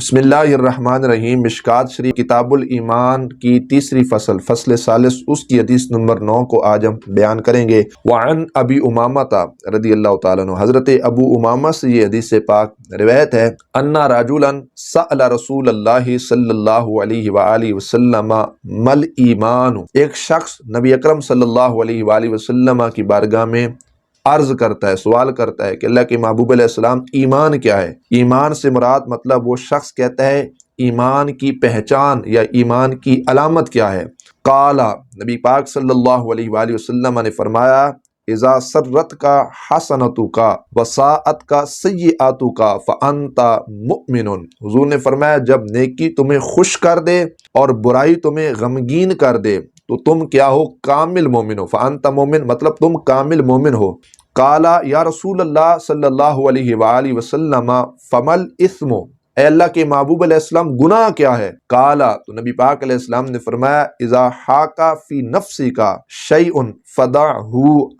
بسم اللہ الرحمن الرحیم۔ مشکات شریف کتاب الایمان کی تیسری فصل ثالث، اس کی حدیث نمبر 9 کو آج ہم بیان کریں گے۔ وعن ابی امامہ رضی اللہ تعالیٰ عنہ، حضرت ابو امامہ سے یہ حدیث پاک روایت ہے، ان رجلا سأل رسول اللہ صلی اللہ علیہ وآلہ وسلم مل ایمان، ایک شخص نبی اکرم صلی اللہ علیہ وآلہ وسلم کی بارگاہ میں عرض کرتا ہے، سوال کرتا ہے کہ اللہ کے محبوب علیہ السلام ایمان کیا ہے؟ ایمان سے مراد مطلب وہ شخص کہتا ہے ایمان کی پہچان یا ایمان کی علامت کیا ہے؟ قال، نبی پاک صلی اللہ علیہ وآلہ وسلم نے فرمایا، اذا سرت کا حسنتو کا وساعت کا سیئاتو کا فانت مؤمن۔ حضور نے فرمایا جب نیکی تمہیں خوش کر دے اور برائی تمہیں غمگین کر دے تو تم کیا ہو؟ کامل مومن ہو۔ فانت مومن مطلب تم کامل مومن ہو۔ قالا، یا رسول اللہ صلی اللہ علیہ وآلہ وسلم فمل اثم، اے اللہ کے محبوب علیہ السلام گناہ کیا ہے؟ قالا، تو نبی پاک علیہ السلام نے فرمایا، اذا حاکا فی نفسی کا شیء فدعہ،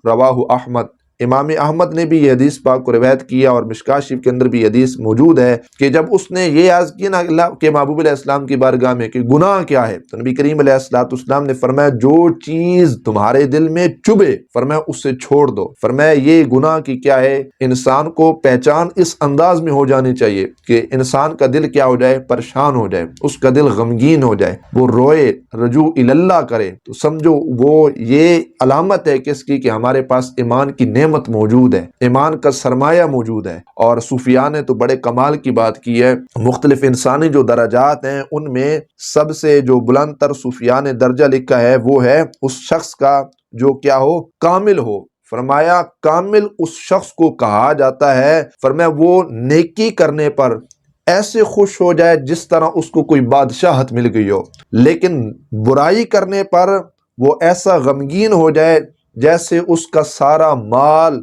رواہ احمد۔ امام احمد نے بھی یہ حدیث پاک کو روایت کیا اور مشکات شریف کے اندر بھی حدیث موجود ہے کہ جب اس نے یہ عرض کی نا اللہ کے محبوب علیہ السلام کی بارگاہ میں کہ گناہ کیا ہے، تو نبی کریم علیہ السلام نے فرمایا جو چیز تمہارے دل میں چبھے فرمایا اس سے چھوڑ دو۔ فرمایا یہ گناہ کی کیا ہے؟ انسان کو پہچان اس انداز میں ہو جانی چاہیے کہ انسان کا دل کیا ہو جائے؟ پریشان ہو جائے، اس کا دل غمگین ہو جائے، وہ روئے، رجوع اللہ کرے، تو سمجھو وہ یہ علامت ہے کس کی؟ کہ ہمارے پاس ایمان کی نعمت موجود ہے، ایمان کا سرمایہ موجود ہے۔ اور صوفیاء نے تو بڑے کمال کی بات کی ہے، مختلف انسانی جو درجات ہیں ان میں سب سے جو بلند تر صوفیاء نے درجہ لکھا ہے وہ ہے اس شخص کا جو کیا ہو؟ کامل ہو۔ فرمایا کامل اس شخص کو کہا جاتا ہے، فرمایا وہ نیکی کرنے پر ایسے خوش ہو جائے جس طرح اس کو کوئی بادشاہت مل گئی ہو، لیکن برائی کرنے پر وہ ایسا غمگین ہو جائے جیسے اس کا سارا مال،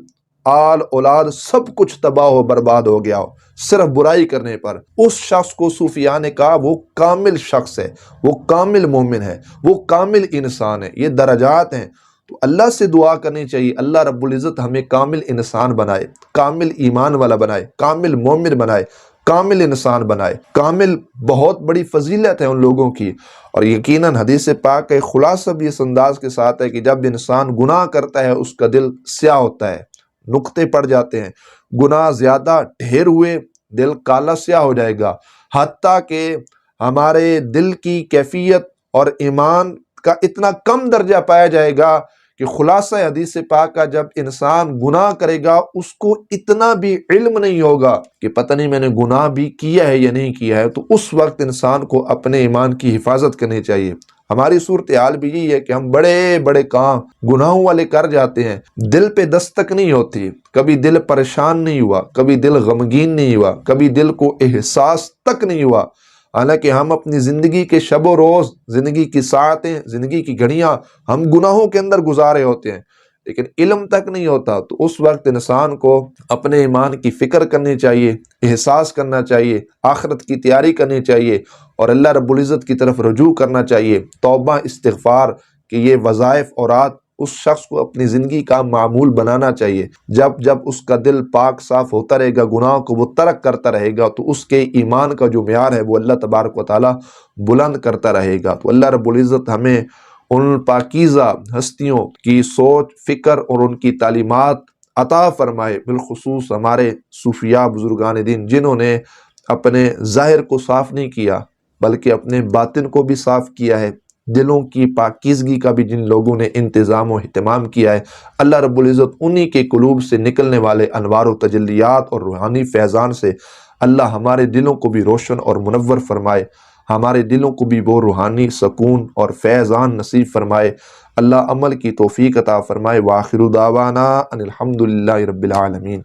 آل اولاد سب کچھ تباہ و برباد ہو گیا ہو صرف برائی کرنے پر۔ اس شخص کو صوفیاء نے کہا وہ کامل شخص ہے، وہ کامل مومن ہے، وہ کامل انسان ہے۔ یہ درجات ہیں، تو اللہ سے دعا کرنی چاہیے اللہ رب العزت ہمیں کامل انسان بنائے، کامل ایمان والا بنائے، کامل مومن بنائے، کامل انسان بنائے۔ کامل بہت بڑی فضیلت ہے ان لوگوں کی، اور یقیناً حدیث پاک کا خلاصہ بھی اس انداز کے ساتھ ہے کہ جب انسان گناہ کرتا ہے اس کا دل سیاہ ہوتا ہے، نقطے پڑ جاتے ہیں، گناہ زیادہ ڈھیر ہوئے دل کالا سیاہ ہو جائے گا، حتیٰ کہ ہمارے دل کی کیفیت اور ایمان کا اتنا کم درجہ پایا جائے گا کہ خلاصہ حدیث پاک کا جب انسان گناہ کرے گا اس کو اتنا بھی علم نہیں ہوگا کہ پتہ نہیں میں نے گناہ بھی کیا ہے یا نہیں کیا ہے، تو اس وقت انسان کو اپنے ایمان کی حفاظت کرنی چاہیے۔ ہماری صورتحال بھی یہی ہے کہ ہم بڑے بڑے کام گناہوں والے کر جاتے ہیں، دل پہ دستک نہیں ہوتی، کبھی دل پریشان نہیں ہوا، کبھی دل غمگین نہیں ہوا، کبھی دل کو احساس تک نہیں ہوا، حالانکہ ہم اپنی زندگی کے شب و روز، زندگی کی ساعتیں، زندگی کی گھڑیاں ہم گناہوں کے اندر گزارے ہوتے ہیں، لیکن علم تک نہیں ہوتا۔ تو اس وقت انسان کو اپنے ایمان کی فکر کرنی چاہیے، احساس کرنا چاہیے، آخرت کی تیاری کرنی چاہیے، اور اللہ رب العزت کی طرف رجوع کرنا چاہیے، توبہ استغفار کہ یہ وظائف اورات اس شخص کو اپنی زندگی کا معمول بنانا چاہیے۔ جب جب اس کا دل پاک صاف ہوتا رہے گا، گناہوں کو وہ ترک کرتا رہے گا، تو اس کے ایمان کا جو معیار ہے وہ اللہ تبارک و تعالی بلند کرتا رہے گا۔ تو اللہ رب العزت ہمیں ان پاکیزہ ہستیوں کی سوچ، فکر اور ان کی تعلیمات عطا فرمائے، بالخصوص ہمارے صوفیاء بزرگان دین جنہوں نے اپنے ظاہر کو صاف نہیں کیا بلکہ اپنے باطن کو بھی صاف کیا ہے، دلوں کی پاکیزگی کا بھی جن لوگوں نے انتظام و اہتمام کیا ہے، اللہ رب العزت انہی کے قلوب سے نکلنے والے انوار و تجلیات اور روحانی فیضان سے اللہ ہمارے دلوں کو بھی روشن اور منور فرمائے، ہمارے دلوں کو بھی وہ روحانی سکون اور فیضان نصیب فرمائے، اللہ عمل کی توفیق عطا فرمائے۔ وآخر دعوانا ان الحمد للہ رب العالمین۔